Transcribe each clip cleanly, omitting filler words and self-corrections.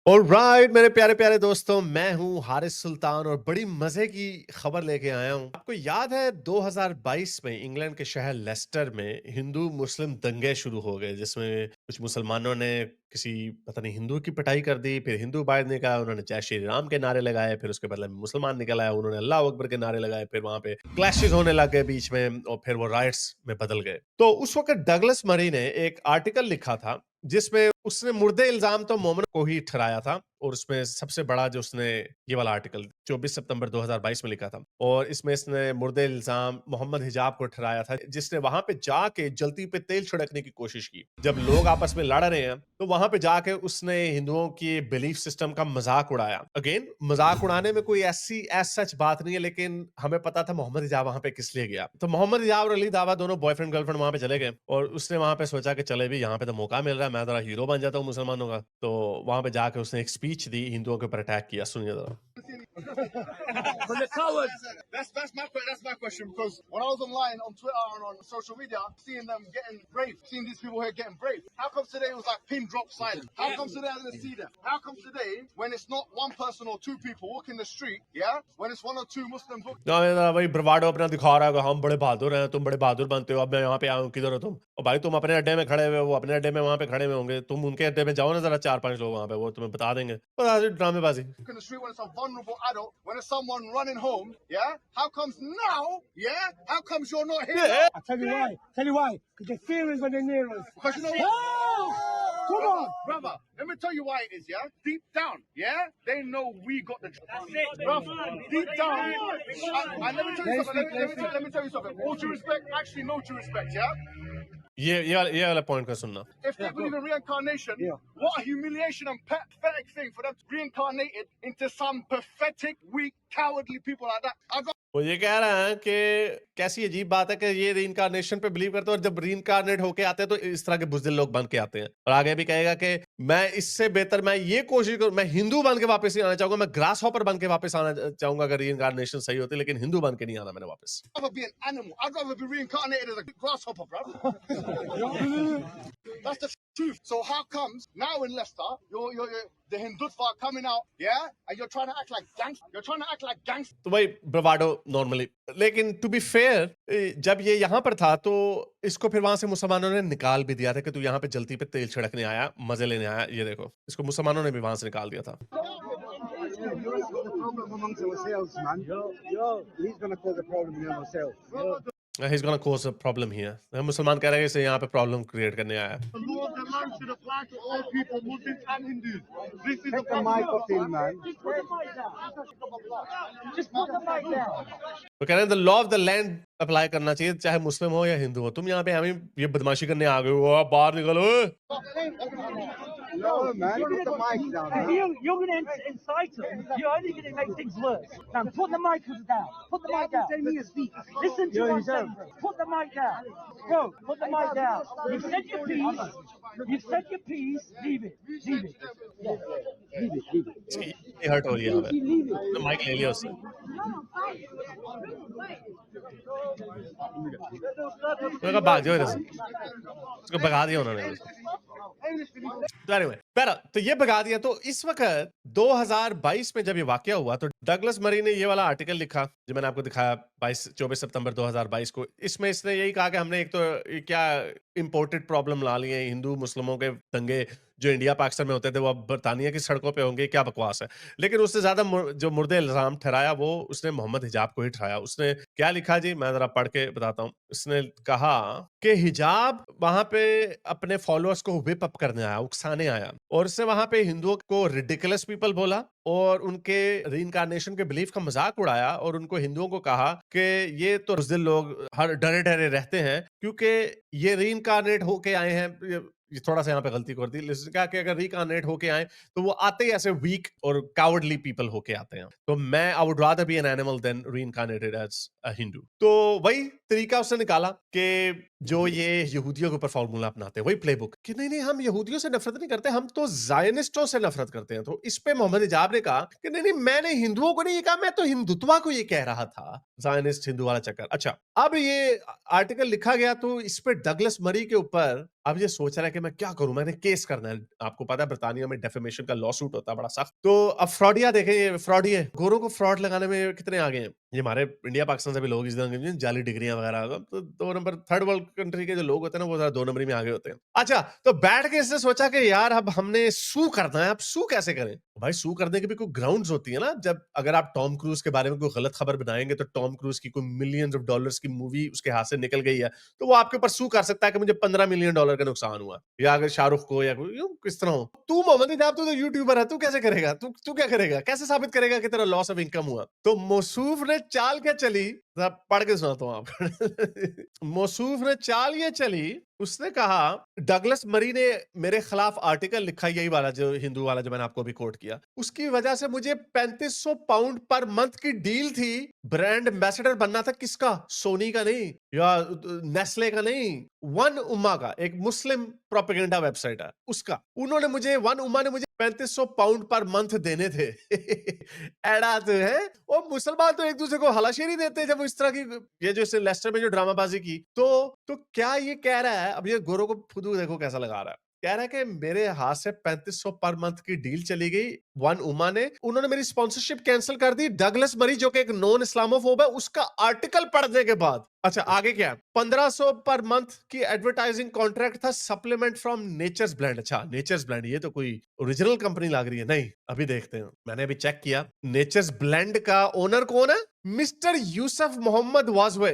Alright मेरे प्यारे प्यारे दोस्तों, मैं हूं हारिस सुल्तान और बड़ी मजे की खबर लेके आया हूं। आपको याद है 2022 में इंग्लैंड के शहर लेस्टर में हिंदू मुस्लिम दंगे शुरू हो गए, जिसमें कुछ मुसलमानों ने किसी पता नहीं हिंदू की पिटाई कर दी, फिर हिंदू बाहर निकला, उन्होंने जय श्री राम के नारे लगाए, फिर उसके बदले में मुसलमान निकल आया, उन्होंने अल्लाह अकबर के नारे लगाए, फिर वहां पे क्लैशेस होने लग गए बीच में और फिर वो राइट्स में बदल गए। तो उस वक्त डगलस मरी ने एक आर्टिकल लिखा था जिसमें उसने मुर्दे इल्जाम तो मोमिन को ही ठहराया था, और उसमें सबसे बड़ा जो उसने ये वाला आर्टिकल 24 सितंबर 2022 में लिखा था, और इसमें इसने मुर्दे इल्जाम मोहम्मद हिजाब को ठहराया था, जिसने वहां पे जाके जलती पे तेल छिड़कने की कोशिश की। जब लोग आपस में लड़ रहे हैं तो वहां पे जाके उसने हिंदुओं की बिलीफ सिस्टम का मजाक उड़ाया। अगेन, मजाक उड़ाने में कोई ऐसी एज सच बात नहीं है, लेकिन हमें पता था मोहम्मद हिजाब वहां पे किस लिए गया। तो मोहम्मद हिजाब और अली दावा दोनों बॉयफ्रेंड गर्लफ्रेंड वहां पे चले गए, और उसने वहां पे सोचा कि चले भी यहाँ पे तो मौका मिल रहा है, मैं जरा हीरो बन जाता हूँ मुसलमानों का। तो वहां पे जाके उसने एक स्पीच दी, हिंदुओं के ऊपर अटैक किया। सुनिए जरा। From the cowards. That's my question, because when I was online on Twitter and on social media, seeing them getting brave, seeing these people here getting brave. How come today it was like pin drop silence? How come today I didn't see them? How come today when it's not one person or two people walking the street, yeah, when it's one or two Muslims walking? भाई ब्रवाडो अपना दिखा रहा है कि हम बड़े बहादुर हैं, तुम बड़े बहादुर बनते हो, अब मैं यहाँ पे आया हूँ, किधर हो तुम? और भाई तुम अपने अड्डे में खड़े हुए, वो अपने अड्डे में वहां पे खड़े हुए होंगे, तुम उनके अड्डे में जाओ ना, जरा 4-5 लोग वहां पे, वो तुम्हें बता देंगे। ड्रामेबाजी। In the street when it's a vulnerable adult, when it's someone running home, yeah? How comes now, yeah? How comes you're not here now? I tell you why. Tell you why. Because they're fearing when they're near us. Because you know what? Oh! Come on! Brother, let me tell you why it is, yeah? Deep down, yeah? They know we got the... Bruv, deep down... And let me tell you something, let me tell you something. All due respect, actually no due respect, yeah? ये वाला point का सुनना। If they believe in reincarnation, what a humiliation and pathetic thing for them to be reincarnated into some pathetic, weak, cowardly people like that. वो ये कह रहा है कि कैसी अजीब बात है कि ये रीइंकार्नेशन पे बिलीव करते हैं, और जब रीइंकार्नेट होके आते हैं तो इस तरह के बुज़दिल लोग बन के आते हैं। और आगे भी कहेगा कि मैं इससे बेहतर, मैं ये कोशिश करूं, मैं हिंदू बन के वापस नहीं आना चाहूंगा, मैं ग्रास हॉपर बन के वापस आना चाहूंगा अगर रीइंकार्नेशन सही होती, लेकिन हिंदू बन के नहीं आना मैंने वापस। I'd rather be an animal. I'd rather be reincarnated as a grasshopper, bro. That's the truth. So how comes now in Leicester, you're the Hindutva are coming out, yeah, and you're trying to act like gangster? You're trying to act like gangster. तो भाई ब्रवाडो normally, लेकिन to be fair जब ये यहाँ पर था तो इसको फिर वहां से मुसलमानों ने निकाल भी दिया था कि तू यहाँ पे जलती पे तेल छिड़कने आया, मजे लेने आया। ये देखो, इसको मुसलमानों ने भी वहां से निकाल दिया था। You're the problem amongst ourselves, man. He's going to cause a problem in ourselves. He's gonna cause a problem here. मुसलमान कह रहे हैं कि इसे यहाँ पे प्रॉब्लम क्रिएट करने आया है। The law of the land should apply to all people, Muslims and Hindus. This is Take the mic off him, man. Just put the mic down. Just put the mic down. वो कह रहे हैं the law of the land apply करना चाहिए, चाहे मुस्लिम हो या हिंदू हो। तुम यहाँ पे हमें ये बदमाशी करने आ गए हो, आप बाहर निकलो। No, man. Put the mic down, man. You're going to incite them. You're only going to make things worse. Now, put the mic down. Put the mic down. Tell me to speak. Listen to what I'm saying. Put the mic down. Bro, put the mic down. You've said your piece. You've said your piece. Leave it. Leave it. Leave it, leave it. ये hurt हो रही है हमें। Leave it. तो mic ले लिया उससे। मैंने कहा भाग जाओ इधर से। उसको भगा दिया उन्होंने। तो anyway, तो ये भगा दिया। तो इस वक्त 2022 में जब ये वाकया हुआ तो डगलस मरी ने ये वाला आर्टिकल लिखा जो मैंने आपको दिखाया 24 सितंबर 2022 को। इसमें इसने यही कहा कि हमने एक तो क्या इंपोर्टेड प्रॉब्लम ला ली है, हिंदू मुस्लिमों के दंगे जो इंडिया पाकिस्तान में होते थे वो अब बरतानिया की सड़कों पे होंगे, क्या बकवास है। लेकिन उससे ज्यादा जो मुर्दे इल्जाम ठहराया वो उसने मोहम्मद हिजाब को ही ठहराया। उसने क्या लिखा जी, मैं जरा पढ़ के बताता हूँ। उसने कहा कि हिजाब वहां पे अपने फॉलोअर्स को व्हिप अप करने आया, उकसाने आया, और उसने वहां पे हिंदुओं को रिडिकुलस पीपल बोला और उनके रीइंकार्नेशन के बिलीफ का मजाक उड़ाया, और उनको हिंदुओं को कहा कि ये तो बुज़दिल लोग हर डरे डरे रहते हैं क्योंकि ये रीइंकार्नेट होके आए हैं। ये थोड़ा सा यहाँ पे गलती कर दी। लिसन क्या कि अगर रीइंकार्नेट होके आए तो वो आते ही ऐसे वीक और कावर्डली पीपल होके आते हैं। तो मैं I would rather be an animal than reincarnated as a Hindu. तो वही तरीका उसने निकाला कि जो ये यहूदियों के ऊपर फॉर्मूला अपनाते हैं, वही प्लेबुक कि नहीं नहीं हम यहूदियों से नफरत नहीं करते, हम तो जायनिस्टों से नफरत करते हैं। तो इस पे मोहम्मद हिजाब ने कहा कि नहीं नहीं मैंने हिंदुओं को नहीं ये कहा, मैं तो हिंदुत्वा को ये कह रहा था। जायनिस्ट हिंदू वाला चक्कर। अच्छा, अब ये आर्टिकल लिखा गया तो इस पे डगलस मरी के ऊपर अब ये सोच रहा है कि कि मैं क्या करूं, मैंने केस करना है। आपको पता है ब्रिटानिया में डेफेमेशन का लॉ सूट होता है बड़ा सख्त। तो अब फ्रॉडिया देखें, ये फ्रॉड ही है। गोरों को फ्रॉड लगाने में कितने आगे हैं। ये हमारे इंडिया पाकिस्तान से भी लोग इस तरह जाली डिग्रियां वगैरह, तो 2 नंबर थर्ड वर्ल्ड कंट्री के जो लोग होते हैं ना वो जरा 2 नंबरी में आगे होते हैं। अच्छा, तो बैठ के इसने सोचा कि यार अब हमने सू करना है, अब सू कैसे करें। भाई सू करने की भी कोई ग्राउंड्स होती है ना। जब अगर आप टॉम क्रूज के बारे में कोई गलत खबर बनाएंगे तो टॉम क्रूज की कोई मिलियंस ऑफ डॉलर्स की मूवी उसके हाथ से निकल गई है, तो वो आपके ऊपर सू कर सकता है कि मुझे $15 मिलियन का नुकसान हुआ, या अगर शाहरुख को या कोई किस तरह हो। तू मोहम्मद इजाब, तू तो यूट्यूबर है, तू कैसे करेगा, तू क्या करेगा, कैसे साबित करेगा कि तेरा लॉस ऑफ इनकम हुआ। तो मौसूफ ने चाल क्या चली, पढ़ के सुनाता हूं आपको। मौसूफ ने चाल ये चली, उसने कहा डगलस मरी ने मेरे खिलाफ आर्टिकल लिखा, यही वाला जो हिंदू वाला जो मैंने आपको अभी कोट किया, उसकी वजह से मुझे 3500 पाउंड पर मंथ की डील थी। ब्रांड एम्बेसडर बनना था, किसका, सोनी का नहीं या नेस्ले का नहीं, वन उम्मा का, एक मुस्लिम प्रोपेगेंडा वेबसाइट है उसका। उन्होंने मुझे, वन उम्मा ने मुझे 3500 पाउंड पर मंथ देने थे। एड़ा तो है, और मुसलमान तो एक दूसरे को हलाशेरी देते हैं जब इस तरह की, ये जो इसने लेस्टर में जो ड्रामाबाजी की, तो क्या ये कह रहा है, अब ये गोरों को फुदू देखो कैसा लगा रहा है, कह रहा है कि मेरे हाथ से 3500 पर मंथ की डील चली गई वन उमा ने, उन्होंने मेरी स्पॉन्सरशिप कैंसिल कर दी डगलस मरी जो कि एक नॉन इस्लामोफोब है, उसका आर्टिकल पढ़ने के बाद। अच्छा आगे क्या, 1500 पर मंथ की एडवर्टाइजिंग कॉन्ट्रैक्ट था, सप्लीमेंट फ्रॉम नेचर्स ब्लेंड। अच्छा नेचर्स ब्लेंड, ये तो कोई ओरिजिनल कंपनी लग रही है। नहीं, अभी देखते हैं, मैंने अभी चेक किया, नेचर्स ब्लेंड का ओनर कौन है, मिस्टर यूसुफ मोहम्मद वाजवे।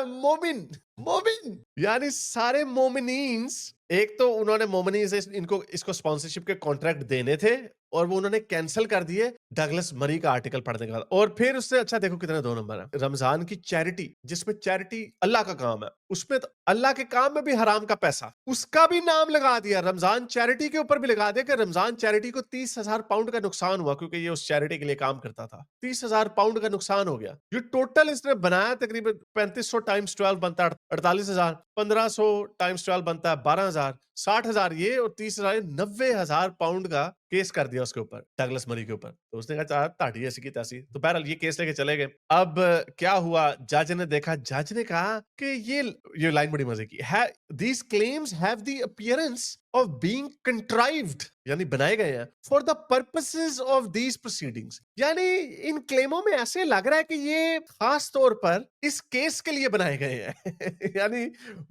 मोमिन, मोमिन यानी सारे मोमिनीन्स, एक तो उन्होंने मोमिनी से इनको इसको स्पॉन्सरशिप के कॉन्ट्रैक्ट देने थे और वो उन्होंने कैंसिल कर दिए डगलस मरी का आर्टिकल पढ़ने के बाद। और फिर उससे अच्छा देखो कितने 2 नंबर है, रमजान की चैरिटी, जिसमें चैरिटी अल्लाह का काम है, उसमें तो अल्लाह के काम में भी हराम का पैसा, उसका भी नाम लगा दिया, रमजान चैरिटी के ऊपर भी लगा दिया कि रमजान चैरिटी को 30,000 पाउंड का नुकसान हुआ, क्योंकि ये उस चैरिटी के लिए काम करता था। 30,000 पाउंड का नुकसान हो गया। ये टोटल इसने बनाया तकरीबन 3500 टाइम्स 12 बनता है 48,000, 1500 टाइम्स 12 बनता है 12,000, 60,000 ये और 30,000, 90,000 पाउंड का केस कर दिया उसके ऊपर, डगलस मरी के ऊपर। तो उसने कहा ताड़ी ऐसी की तैसी। तो बहरहाल ये केस लेके चले गए। अब क्या हुआ, जज ने देखा, जज ने कहा कि ये लाइन बड़ी मजे की है, these claims have the appearance of being contrived, यानी बनाए गए हैं, for the purposes of these proceedings, यानी इन क्लेमों में ऐसे लग रहा है कि ये खास तौर पर इस केस के लिए बनाए गए हैं। यानी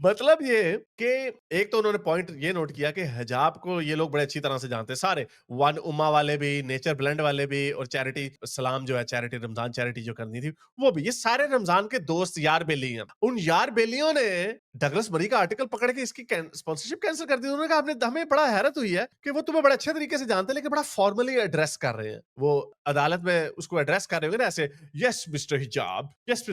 मतलब ये कि एक तो उन्होंने पॉइंट ये नोट किया कि हिजाब को ये लोग बड़े अच्छी तरह से जानते हैं सारे, वन उम्मा वाले भी, नेचर ब्लेंड वाले भी, और चैरिटी सलाम जो है, चैरिटी रमजान चैरिटी जो करनी थी वो भी, ये सारे रमजान के दोस्त यार बेली हैं। उन यार बेलियों ने डगलस मरी का आर्टिकल पकड़ के इसकी स्पॉन्सरशिप कैंसिल कर दी। उन्होंने कहा हमें बड़ा हैरत हुई है कि वो तुम्हें बड़े अच्छे तरीके से जानते हैं लेकिन बड़ा फॉर्मली एड्रेस कर रहे हैं। वो अदालत में उसको एड्रेस कर रहे होंगे ना ऐसे, यस मिस्टर हिजाब, यस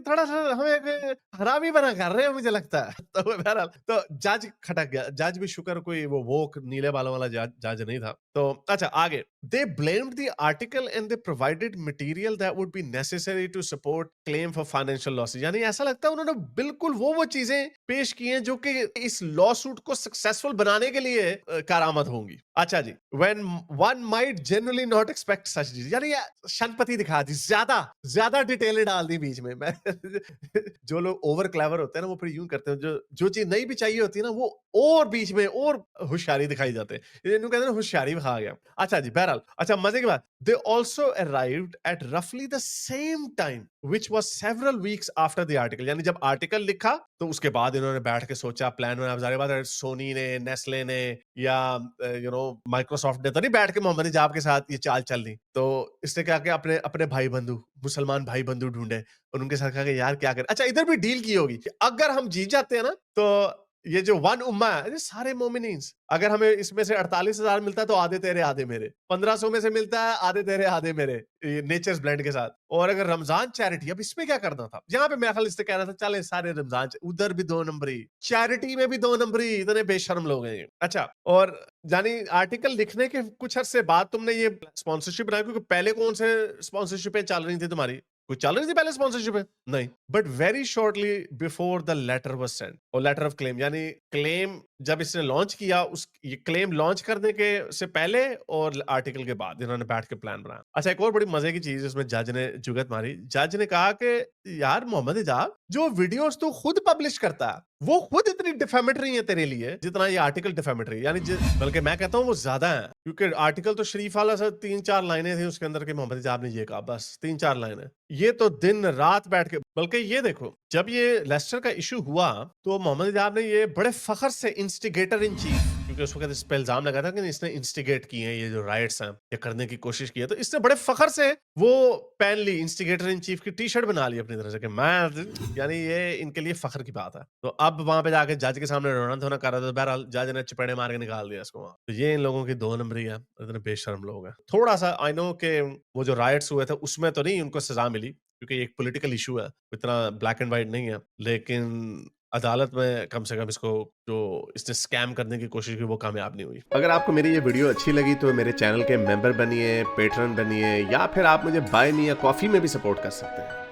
थोड़ा सा हमें हरामी बना कर रहे हैं मुझे लगता है। तो बहरहाल तो जज खटक गया। जज भी शुक्र कोई वो नीले बालों वाला जज नहीं था। तो अच्छा आगे, they blamed the article and they provided material that would be necessary to support claim for financial losses, यानी ऐसा लगता है उन्होंने बिल्कुल वो चीजें पेश की हैं जो कि इस लॉ सूट को सक्सेसफुल बनाने के लिए कारामद होंगी। अच्छा जी, when one might generally not expect such चीज, यानी शनपति दिखा दी, ज्यादा डिटेल डाल दी बीच में। मैं जो लोग ओवर क्लेवर होते हैं ना वो फिर यूं करते हैं, जो चीज नहीं भी चाहिए होती है ना वो और बीच में और होशियारी दिखाई जाते हैं, इन्होंने कहते हैं होशियारी खा गया। अच्छा जी, बहरहाल अच्छा मजे की बात, they also arrived at roughly the same time which was several weeks after the article, यानी जब आर्टिकल लिखा तो उसके बाद इन्होंने बैठ के सोचा, प्लान बनाया। जाहिर बात है सोनी ने, नेस्ले ने या माइक्रोसॉफ्ट ने तो नहीं बैठ के मोहम्मद इजाब के साथ ये चाल चल ली। तो इसने क्या किया, अपने भाई बंधु, मुसलमान भाई बंधु ढूंढे और उनके साथ कहा कि यार क्या करें। अच्छा इधर भी डील की होगी कि अगर हम जीत जाते हैं ना तो ये जो वन उम्मा है, ये सारे मोमिनीन्स, अगर हमें इसमें से 48,000 मिलता है तो आधे तेरे आधे मेरे, 1500 में से मिलता है आधे तेरे आधे मेरे, नेचर्स ब्लेंड के साथ। और अगर रमजान चैरिटी, अब इसमें क्या करना था, यहाँ पे मेरा ख्याल इससे कह रहा था चले सारे रमजान, उधर भी 2 नंबरी, चैरिटी में भी 2 नंबरी, इतने बेशर्म लोग हैं। अच्छा, और यानी आर्टिकल लिखने के कुछ अर्से बाद तुमने ये स्पॉन्सरशिप बनाई, क्योंकि पहले कौन से स्पॉन्सरशिपें चल रही थी तुम्हारी, कुछ चल रही थी पहले स्पॉन्सरशिप है नहीं, but very shortly before the letter was sent, और लेटर ऑफ क्लेम, यानी क्लेम जब इसने लॉन्च किया, उस ये क्लेम लॉन्च करने के से पहले और आर्टिकल के बाद इन्होंने बैठ के प्लान बनाया। अच्छा एक और बड़ी मजे की चीज इसमें जज ने जुगत मारी, जज ने कहा कि यार मोहम्मद इजाब, जो वीडियोस तू खुद पब्लिश करता है वो खुद इतनी डिफेमेटरी है तेरे लिए जितना ये आर्टिकल डिफेमेटरी, यानी बल्कि मैं कहता हूँ वो ज्यादा है, क्योंकि आर्टिकल तो शरीफ वाला सर 3-4 लाइनें थी उसके अंदर के मोहम्मद हिजाब ने ये कहा, बस 3-4 लाइनें। ये तो दिन रात बैठ के, बल्कि ये देखो जब ये लेस्टर का इशू हुआ तो मोहम्मद हिजाब ने ये बड़े फखर से इंस्टिगेटर इन चीफ, क्योंकि उस वक्त इस पे इल्जाम लगा था कि इसने इंस्टिगेट किए हैं ये जो राइट्स हैं, ये करने की कोशिश की है, तो इसने बड़े फखर से वो पहन ली, इंस्टिगेटर इन चीफ की टी शर्ट बना ली अपनी तरह से कि मैं, यानी ये इनके लिए फखर की बात है। तो अब वहां पे जाके जज के सामने रोना धोना कर रहा था, बहरहाल जज ने चपेड़े मार के निकाल दिया इसको वहां। तो ये इन लोगों की 2 नंबरी है, इतने बेशर्म लोग हैं। थोड़ा सा आई नो के वो जो राइट्स हुए थे उसमें तो नहीं उनको सजा मिली, क्योंकि एक पॉलिटिकल इशू है, इतना ब्लैक एंड व्हाइट नहीं है, लेकिन अदालत में कम से कम इसको जो इसने स्कैम करने की कोशिश की वो कामयाब नहीं हुई। अगर आपको मेरी ये वीडियो अच्छी लगी तो मेरे चैनल के मेंबर बनिए, पेट्रन बनिए, या फिर आप मुझे बाय मी या कॉफी में भी सपोर्ट कर सकते हैं।